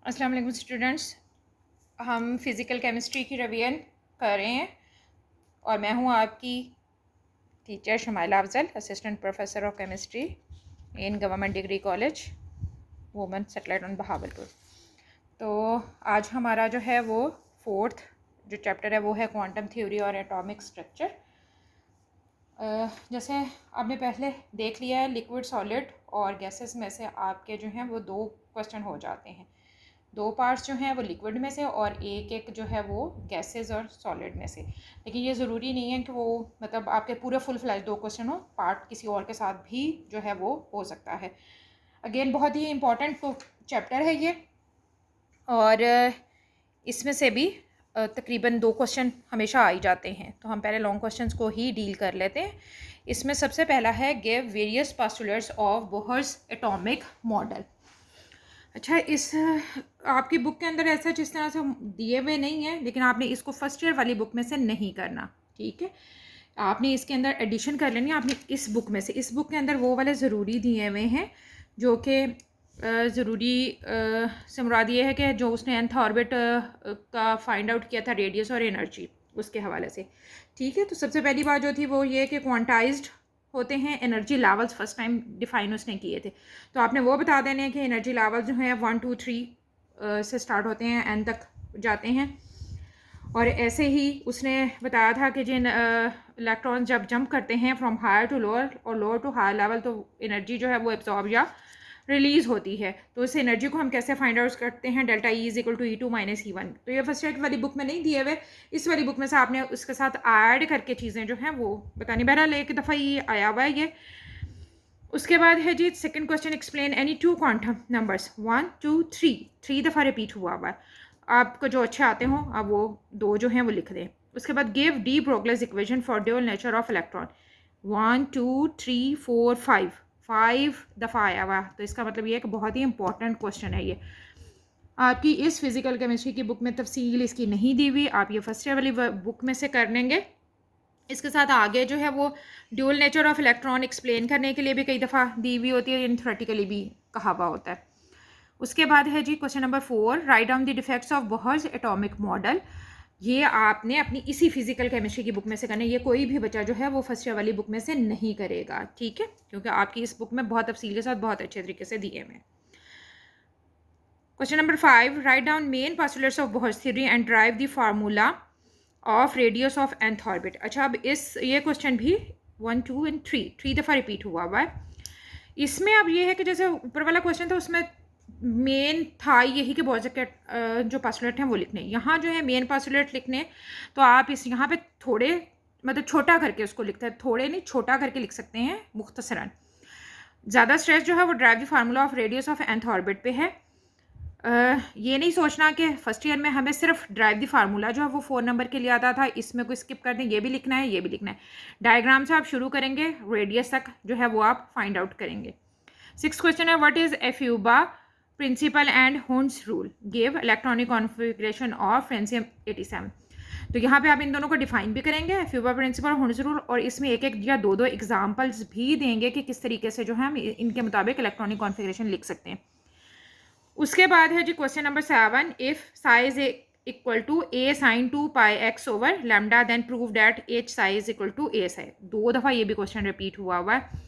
अस्सलाम वालेकुम स्टूडेंट्स, हम फ़िज़िकल केमिस्ट्री की रिवीजन कर रहे हैं और मैं हूँ आपकी teacher Shamaila Afzal, assistant professor of chemistry in government degree college women satellite on Bahawalpur. तो आज हमारा जो है वो फोर्थ जो चैप्टर है वो है क्वांटम थ्योरी और एटॉमिक स्ट्रक्चर। जैसे आपने पहले देख लिया है, लिक्विड, सॉलिड और गैसेस में से आपके जो हैं वो 2 क्वेश्चन हो जाते हैं। 2 पार्ट्स जो हैं वो लिक्विड में से और एक जो है वो गैसेस और सॉलिड में से। लेकिन ये ज़रूरी नहीं है कि वो मतलब आपके पूरे फुल फ्लैश 2 क्वेश्चन हो, पार्ट किसी और के साथ भी जो है वो हो सकता है। अगेन बहुत ही इम्पॉर्टेंट चैप्टर है ये, और इसमें से भी तकरीबन 2 क्वेश्चन हमेशा आ ही जाते हैं। तो हम पहले लॉन्ग क्वेश्चंस को ही डील कर लेते हैं। इसमें सबसे पहला है give various postulates of Bohr's atomic model. अच्छा, इस आपकी बुक के अंदर ऐसा जिस तरह से दिए हुए नहीं है, लेकिन आपने इसको फर्स्ट ईयर वाली बुक में से नहीं करना, ठीक है। आपने इसके अंदर एडिशन कर लेनी है। आपने इस बुक में से, इस बुक के अंदर वो वाले ज़रूरी दिए हुए हैं जो कि ज़रूरी से मुराद ये है कि जो उसने nth ऑर्बिट का फाइंड आउट किया था, रेडियस और एनर्जी, उसके हवाले से, ठीक है। तो सबसे पहली बात जो थी वो ये कि क्वांटाइज्ड होते हैं energy levels, first time define उसने किए थे। तो आपने वो बता देने हैं कि एनर्जी लेवल जो है 1 2 3 से स्टार्ट होते हैं, एन तक जाते हैं। और ऐसे ही उसने बताया था कि जिन इलेक्ट्रॉन जब जंप करते हैं फ्रॉम हायर टू लोअर और लोअर टू हायर लेवल, तो एनर्जी जो है वो एब्जॉर्ब या रिलीज़ होती है। तो इस एनर्जी को हम कैसे फाइंड आउट करते हैं, delta E is equal to E2 - E1। तो ये फर्स्ट ईयर वाली बुक में नहीं दिए हुए, इस वाली बुक में से आपने उसके साथ ऐड करके चीज़ें जो हैं वो बतानी। बहरहाल एक दफ़ा ये आया हुआ है ये। उसके बाद है जी second question, explain any 2 quantum numbers 1 2 3, 3 दफ़ा रिपीट हुआ हुआ है। आपको जो अच्छे आते हों अब वो 2 जो हैं वो लिख दें। उसके बाद give de Broglie's equation for dual nature of electron. 1 2 3 4 5 दफ़ा आया हुआ। तो इसका मतलब ये है कि बहुत ही इंपॉर्टेंट क्वेश्चन है ये। आपकी इस फिज़िकल केमिस्ट्री की बुक में तफसील इसकी नहीं दी हुई, आप ये फर्स्ट ईयर वाली बुक में से कर लेंगे। इसके साथ आगे जो है वो dual nature of electron explain करने के लिए भी कई दफ़ा दी हुई होती है, थ्योरेटिकली भी कहा हुआ होता है। उसके बाद है जी question number 4, write down the defects of Bohr's atomic model. ये आपने अपनी इसी फिजिकल केमिस्ट्री की बुक में से करना है। ये कोई भी बच्चा जो है वो फर्स्ट ईयर वाली बुक में से नहीं करेगा, ठीक है, क्योंकि आपकी इस बुक में बहुत तफसील के साथ बहुत अच्छे तरीके से दिए हुए हैं। Question number 5, write down main postulates of Bohr's theory and drive the formula of radius of nth orbit. अच्छा, अब ये क्वेश्चन भी 1 2 एंड 3 दफ़ा रिपीट हुआ हुआ है। इसमें अब ये है कि जैसे ऊपर वाला क्वेश्चन था उसमें मेन था यही कि बहुत से जो पोस्टुलेट हैं वो लिखने। यहाँ जो है मेन पोस्टुलेट लिखने, तो आप इस यहाँ पे थोड़े मतलब छोटा करके उसको लिखते हैं, थोड़े नहीं छोटा करके लिख सकते हैं मुख्तसरन। ज़्यादा स्ट्रेस जो है वो drive the formula of radius of nth orbit पे है। ये नहीं सोचना कि फर्स्ट ईयर में हमें सिर्फ ड्राइव द फार्मूला जो है वो 4 नंबर के लिए आता था, इसमें कोई स्किप कर दें, ये भी लिखना है, ये भी लिखना है। डायग्राम से आप शुरू करेंगे, रेडियस तक जो है वो आप फाइंड आउट करेंगे। 6 क्वेश्चन है, what is Aufbau principle and Hund's rule, give electronic configuration of francium 87। तो यहाँ पे आप इन दोनों को डिफाइन भी करेंगे, एफ्यूबा प्रिंसिपल और हुंस रूल, और इसमें एक या दो एग्जाम्पल्स भी देंगे कि किस तरीके से जो है हम इनके मुताबिक इलेक्ट्रॉनिक कॉन्फ़िगरेशन लिख सकते हैं। उसके बाद है जी question number 7, if psi equal to a sin 2 pi x over lambda then prove that h psi equal to a psi. 2 दफ़ा ये भी क्वेश्चन रिपीट हुआ हुआ है।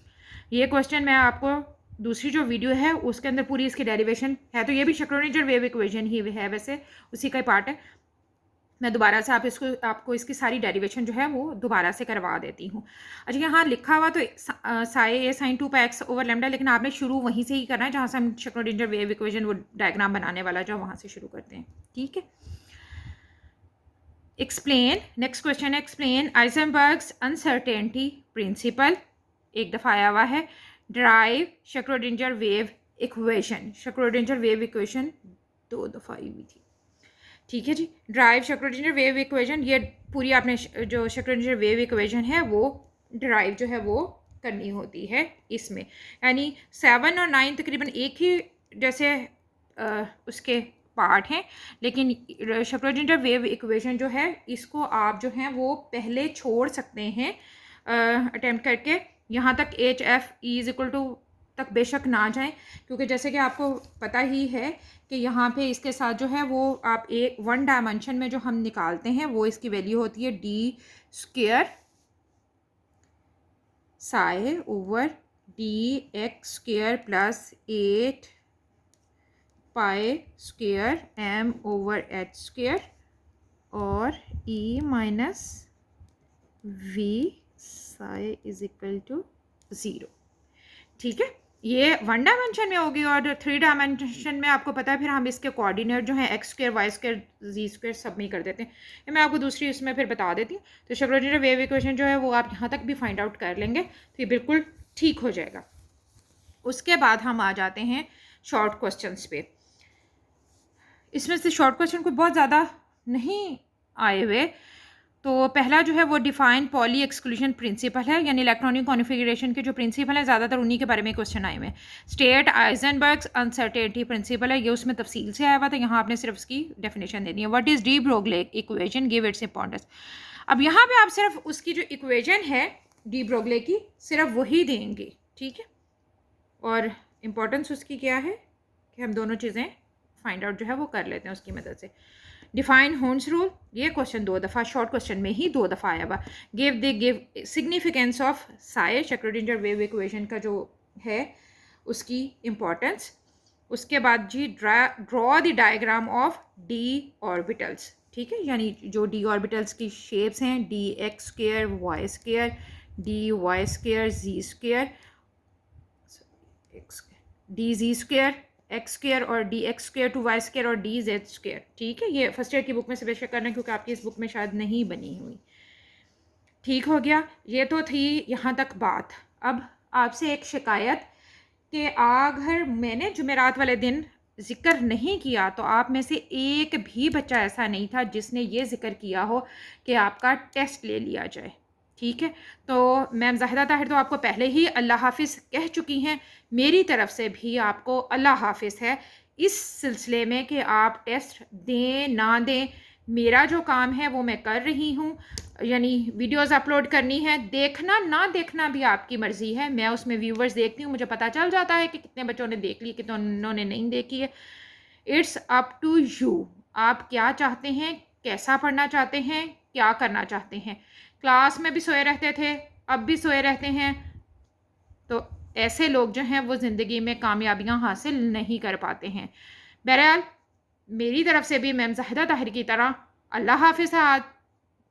ये क्वेश्चन मैं आपको दूसरी जो वीडियो है उसके अंदर पूरी इसकी डेरिवेशन है, तो ये भी शक्रोनिजर वेव इक्वेशन ही है, वैसे उसी का पार्ट है। मैं दोबारा से आपको इसकी सारी डेरिवेशन जो है वो दोबारा से करवा देती हूँ। अच्छा, यहाँ लिखा हुआ तो साई साइन 2 पाई एक्स ओवर लैम्डा, लेकिन आपने शुरू वहीं से ही करना है जहाँ से हम शक्रोडिंजर वेव इक्वेशन वो डायग्राम बनाने वाला जो वहाँ से शुरू करते हैं, ठीक है। एक्सप्लेन, नेक्स्ट क्वेश्चन है, एक्सप्लेन आइजनबर्ग्स अनसर्टेनिटी प्रिंसिपल, एक दफ़ा आया हुआ है। Derive Schrodinger wave equation, Schrodinger wave equation 2 दफ़ा आई हुई थी, ठीक है जी। ड्राइव शक्रोडिंजर वेव इक्वेशन, ये पूरी आपने जो शक्रोडिंजर वेव इक्वेशन है वो ड्राइव जो है वो करनी होती है इसमें। यानी 7 और 9 तकरीबन एक ही जैसे उसके पार्ट हैं, लेकिन शक्रोडिंजर वेव इक्वेशन जो है इसको आप जो है वो पहले छोड़ सकते हैं अटेम्प्ट करके। यहाँ तक HF E is equal to तक बेशक ना जाएं, क्योंकि जैसे कि आपको पता ही है कि यहाँ पे इसके साथ जो है वो आप एक 1 डायमेंशन में जो हम निकालते हैं वो इसकी वैल्यू होती है D square psi over D X square plus 8 pi square M over H square और E minus V psi is equal to 0। ठीक है, ये 1 डायमेंशन में होगी और 3 डायमेंशन में आपको पता है फिर हम इसके कोऑर्डिनेट जो है x square Y square Z square सब में कर देते हैं। ये मैं आपको दूसरी उसमें फिर बता देती हूँ। तो श्रोडिंगर वेव इक्वेशन जो है वो आप यहाँ तक भी फाइंड आउट कर लेंगे तो ये बिल्कुल ठीक हो जाएगा। उसके बाद हम आ जाते हैं शॉर्ट क्वेश्चंस पे। इसमें से शॉर्ट क्वेश्चन कोई बहुत ज़्यादा नहीं आए हुए। तो पहला जो है वो डिफाइन पॉली एक्सक्लूजन प्रिंसिपल है, यानी इलेक्ट्रॉनिक कॉन्फ़िगरेशन के जो प्रिंसिपल है ज़्यादातर उन्हीं के बारे में क्वेश्चन आए हुए हैं। स्टेट आइजनबर्ग्स अनसर्टेनिटी प्रिंसिपल है, ये उसमें तफसील से आया हुआ था, यहाँ आपने सिर्फ इसकी डेफिनेशन देनी है। What is de Broglie equation, give its importance. अब यहाँ पे आप सिर्फ उसकी जो इक्वेशन है डी ब्रोगली की सिर्फ वही देंगे, ठीक है, और इम्पोर्टेंस उसकी क्या है कि हम दोनों चीज़ें फाइंड आउट जो है वो कर लेते हैं उसकी मदद से। डिफाइन होन्स रूल, ये क्वेश्चन 2 दफ़ा शॉर्ट क्वेश्चन में ही 2 दफ़ा आया हुआ। Give significance of psi, Schrodinger wave equation का जो है उसकी इम्पोर्टेंस। उसके बाद जी draw the diagram of D orbitals, ठीक है, यानी जो डी ऑर्बिटल्स की शेप्स हैं D X square Y square D Y square Z square D Z square X square और D X square to Y square और डी जेड स्क्वायर, ठीक है। ये फर्स्ट ईयर की बुक में से बेशक करना है क्योंकि आपकी इस बुक में शायद नहीं बनी हुई। ठीक हो गया, ये तो थी यहाँ तक बात। अब आपसे एक शिकायत कि अगर मैंने जुमेरात वाले दिन ज़िक्र नहीं किया तो आप में से एक भी बच्चा ऐसा नहीं था जिसने ये ज़िक्र किया हो कि आपका टेस्ट ले लिया जाए, ठीक है। तो मैम जाहिदा ताहिर तो आपको पहले ही अल्लाह हाफिज़ कह चुकी हैं, मेरी तरफ से भी आपको अल्लाह हाफिज़ है इस सिलसिले में कि आप टेस्ट दें ना दें, मेरा जो काम है वो मैं कर रही हूँ, यानी वीडियोस अपलोड करनी है, देखना ना देखना भी आपकी मर्ज़ी है। मैं उसमें व्यूवर्स देखती हूँ, मुझे पता चल जाता है कि कितने बच्चों ने देख ली, कितनों ने नहीं देखी है। इट्स अप टू यू, आप क्या चाहते हैं, कैसा पढ़ना चाहते हैं, क्या करना चाहते हैं। क्लास में भी सोए रहते थे, अब भी सोए रहते हैं, तो ऐसे लोग जो हैं वो ज़िंदगी में कामयाबियां हासिल नहीं कर पाते हैं। बहरहाल मेरी तरफ से भी मैम जाहिदा ताहिर की तरह अल्लाह हाफिज़ है। आज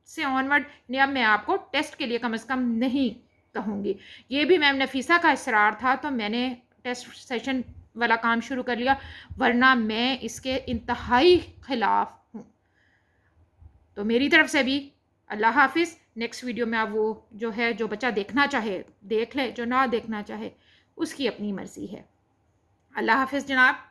से ऑनवर्ड अब मैं आपको टेस्ट के लिए कम से कम नहीं कहूँगी। ये भी मैम नफीसा का इसरार था तो मैंने टेस्ट सेशन वाला काम शुरू कर लिया, वरना मैं इसके इंतहाई ख़िलाफ़ हूँ। तो मेरी तरफ से भी अल्लाह हाफिज़। नेक्स्ट वीडियो में आप वो जो है जो बच्चा देखना चाहे देख ले, जो ना देखना चाहे उसकी अपनी मर्ज़ी है। अल्लाह हाफिज़ जनाब।